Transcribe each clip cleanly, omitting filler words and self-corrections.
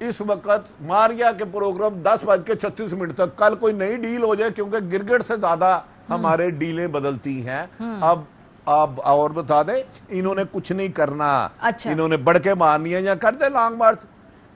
اس وقت ماریا کے پروگرام 10:36 تک، کل کوئی نئی ڈیل ہو جائے، کیونکہ گرگٹ سے زیادہ ہمارے ڈیلیں بدلتی ہیں. اب آپ اور بتا دیں، انہوں نے کچھ نہیں کرنا. انہوں نے بڑھ کے مارنی ہے، یا کر دیں لانگ مارچ.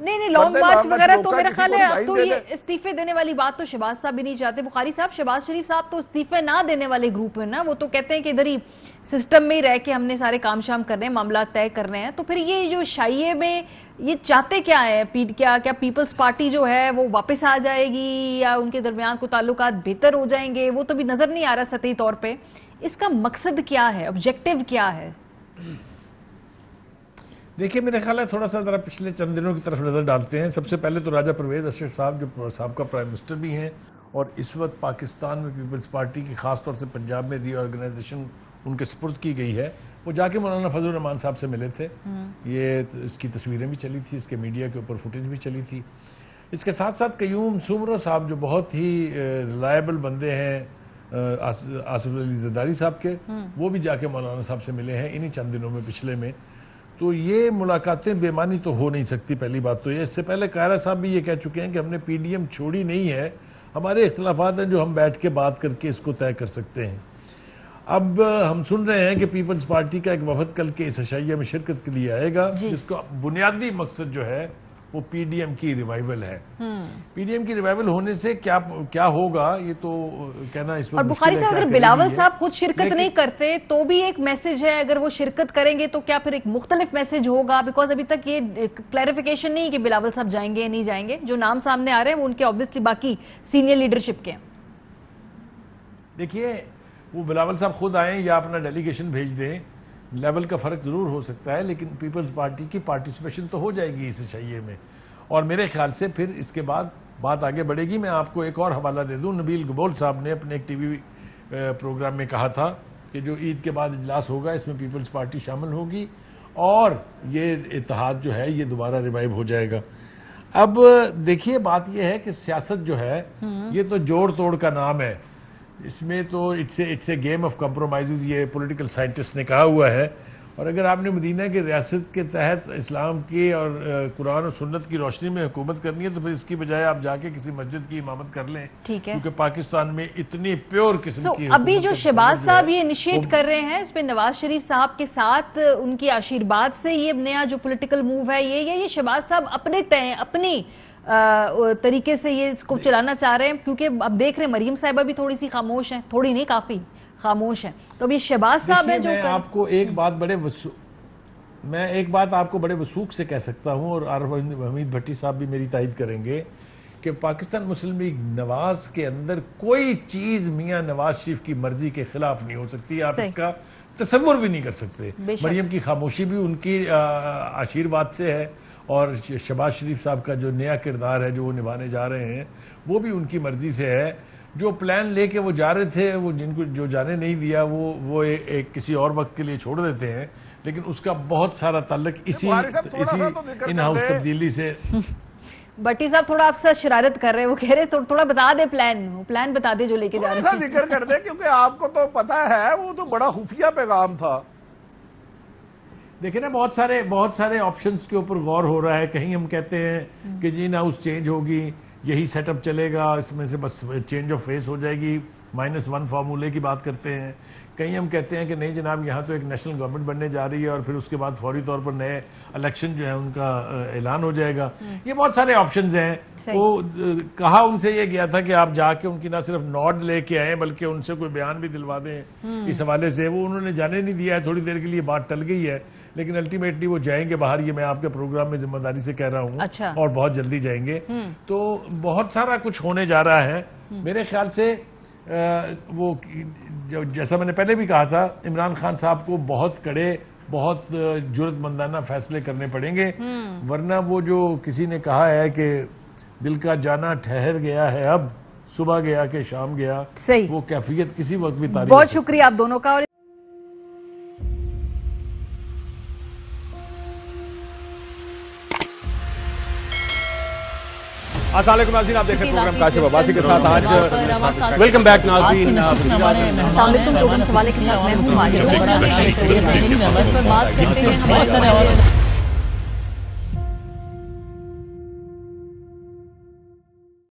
نہیں لانگ مارچ وغیرہ تو میرا خیال ہے اب تو یہ استعفے دینے والی بات تو شہباز صاحب بھی نہیں چاہتے. بخاری صاحب، شہباز شریف صاحب تو استعفے نہ دینے والے گروپ ہیں نا، وہ تو کہتے ہیں کہ ادھر ہی سسٹم میں ہی رہ کے ہم نے سارے کام شام کرنے ہیں، معاملات طے کرنے ہیں. تو پھر یہ جو شائعے میں یہ چاہتے کیا ہے؟ کیا پیپلز پارٹی جو ہے وہ واپس آ جائے گی، یا ان کے درمیان کو تعلقات بہتر ہو جائیں گے؟ وہ تو بھی نظر نہیں آ رہا سطحی طور پہ. اس کا مقصد کیا ہے، آبجیکٹو کیا ہے؟ دیکھیے میرے خیال ہے تھوڑا سا ذرا پچھلے چند دنوں کی طرف نظر ڈالتے ہیں. سب سے پہلے تو راجہ پرویز اشرف صاحب جو سابقہ پرائم منسٹر بھی ہیں اور اس وقت پاکستان میں پیپلز پارٹی کی خاص طور سے پنجاب میں ری آرگنائزیشن ان کے سپرد کی گئی ہے، وہ جا کے مولانا فضل الرحمان صاحب سے ملے تھے. یہ اس کی تصویریں بھی چلی تھی، اس کے میڈیا کے اوپر فوٹیج بھی چلی تھی. اس کے ساتھ ساتھ قیوم سومرو صاحب جو بہت ہی ریلائبل بندے ہیں آصف علی زرداری صاحب کے، وہ بھی جا کے مولانا صاحب سے ملے ہیں انہی چند دنوں میں پچھلے میں. تو یہ ملاقاتیں بے معنی تو ہو نہیں سکتی. پہلی بات تو یہ، اس سے پہلے قاہرہ صاحب بھی یہ کہہ چکے ہیں کہ ہم نے پی ڈی ایم چھوڑی نہیں ہے، ہمارے اختلافات ہیں جو ہم بیٹھ کے بات کر کے اس کو طے کر سکتے ہیں. اب ہم سن رہے ہیں کہ پیپلز پارٹی کا ایک وفد کل کے اس عشائیہ میں شرکت کے لیے آئے گا، جس کا بنیادی مقصد جو ہے وہ پی ڈی ایم کی ریوائیول ہے. پی ڈی ایم کی ریوائیول ہونے سے کیا ہوگا یہ تو کہنا اس وقت. اور بخاری صاحب اگر بلاول صاحب خود شرکت نہیں کرتے تو بھی ایک میسج ہے، اگر وہ شرکت کریں گے تو کیا پھر ایک مختلف میسج ہوگا؟ بیکاز ابھی تک یہ کلیریفیکیشن نہیں کہ بلاول صاحب جائیں گے یا نہیں جائیں گے. جو نام سامنے آ رہے ہیں وہ ان کے obviously باقی سینئر لیڈرشپ کے ہیں. دیکھیے وہ بلاول صاحب خود آئیں یا اپنا ڈیلیگیشن بھیج دیں، لیول کا فرق ضرور ہو سکتا ہے، لیکن پیپلز پارٹی کی پارٹیسپیشن تو ہو جائے گی اس عشائیے میں. اور میرے خیال سے پھر اس کے بعد بات آگے بڑھے گی. میں آپ کو ایک اور حوالہ دے دوں، نبیل گبول صاحب نے اپنے ایک ٹی وی پروگرام میں کہا تھا کہ جو عید کے بعد اجلاس ہوگا اس میں پیپلز پارٹی شامل ہوگی اور یہ اتحاد جو ہے یہ دوبارہ ریوائیو ہو جائے گا. اب دیکھیے بات یہ ہے کہ سیاست جو ہے یہ تو جوڑ توڑ کا نام ہے، اس میں تو it's a game of compromises, یہ پولیٹیکل سائنٹسٹ نے کہا ہوا ہے. اور اگر آپ نے مدینہ کی ریاست کے تحت اسلام کی اور قرآن اور سنت کی روشنی میں حکومت کرنی ہے تو پھر اس کی بجائے آپ جا کے کسی مسجد کی امامت کر لیں، کیونکہ پاکستان میں اتنی پیور قسم کی ابھی جو شہباز صاحب یہ انیشیٹ کر رہے ہیں اس پہ نواز شریف صاحب کے ساتھ ان کی آشیرواد سے یہ نیا جو پولیٹیکل موو ہے یہ شہباز صاحب اپنی طریقے سے یہ اس کو چلانا چاہ رہے ہیں، کیونکہ اب دیکھ رہے ہیں مریم صاحبہ بھی تھوڑی سی خاموش ہیں، تھوڑی نہیں کافی خاموش ہیں. تو اب یہ شہباز صاحب ہیں جو میں آپ کو ایک بات آپ کو بڑے وثوق سے کہہ سکتا ہوں، اور عارف حمید بھٹی صاحب بھی میری تائید کریں گے کہ پاکستان مسلم لیگ نواز کے اندر کوئی چیز میاں نواز شریف کی مرضی کے خلاف نہیں ہو سکتی. آپ اس کا تصور بھی نہیں کر سکتے. مریم کی خاموشی بھی ان کی آشیرواد سے ہے، اور شہباز شریف صاحب کا جو نیا کردار ہے جو وہ نبھانے جا رہے ہیں وہ بھی ان کی مرضی سے ہے. جو پلان لے کے وہ جا رہے تھے، وہ جن کو جو جانے نہیں دیا وہ ایک کسی اور وقت کے لیے چھوڑ دیتے ہیں، لیکن اس کا بہت سارا تعلق اسی ان ہاؤس تبدیلی سے. بٹی صاحب تھوڑا آپ سے شرارت کر رہے ہیں، وہ کہہ رہے تھوڑا بتا دے پلان بتا دے جو لے کے جا رہے ہیں. ذکر کر دے کیونکہ آپ کو تو پتا ہے وہ تو بڑا خفیہ پیغام تھا. دیکھیں نا بہت سارے آپشنز کے اوپر غور ہو رہا ہے. کہیں ہم کہتے ہیں کہ جی ہاؤس چینج ہوگی، یہی سیٹ اپ چلے گا، اس میں سے بس چینج آف فیس ہو جائے گی، -1 فارمولے کی بات کرتے ہیں. کہیں ہم کہتے ہیں کہ نہیں جناب یہاں تو ایک نیشنل گورنمنٹ بننے جا رہی ہے اور پھر اس کے بعد فوری طور پر نئے الیکشن جو ہے ان کا اعلان ہو جائے گا. یہ بہت سارے آپشنز ہیں. وہ کہا ان سے یہ گیا تھا کہ آپ جا کے ان کی نہ صرف نوڈ لے کے آئیں بلکہ ان سے کوئی بیان بھی دلوا دیں اس حوالے سے. وہ انہوں نے جانے نہیں دیا ہے، تھوڑی دیر کے لیے بات ٹل گئی ہے، لیکن الٹیمیٹلی وہ جائیں گے باہر. یہ میں آپ کے پروگرام میں ذمہ داری سے کہہ رہا ہوں، اور بہت جلدی جائیں گے. تو بہت سارا کچھ ہونے جا رہا ہے. میرے خیال سے وہ جیسا میں نے پہلے بھی کہا تھا، عمران خان صاحب کو بہت کڑے، بہت جرأت مندانہ فیصلے کرنے پڑیں گے، ورنہ وہ جو کسی نے کہا ہے کہ دل کا جانا ٹھہر گیا ہے اب، صبح گیا کہ شام گیا، وہ کیفیت کسی وقت بھی تاریخ. بہت شکریہ آپ دونوں کا. السلام علیکم ناظرین، آپ دیکھ رہے ہیں پروگرام کاشف عباسی کے ساتھ. آج ویلکم بیک ناظرین. السلام علیکم. لوگوں سوالے کے ساتھ میں ہوں.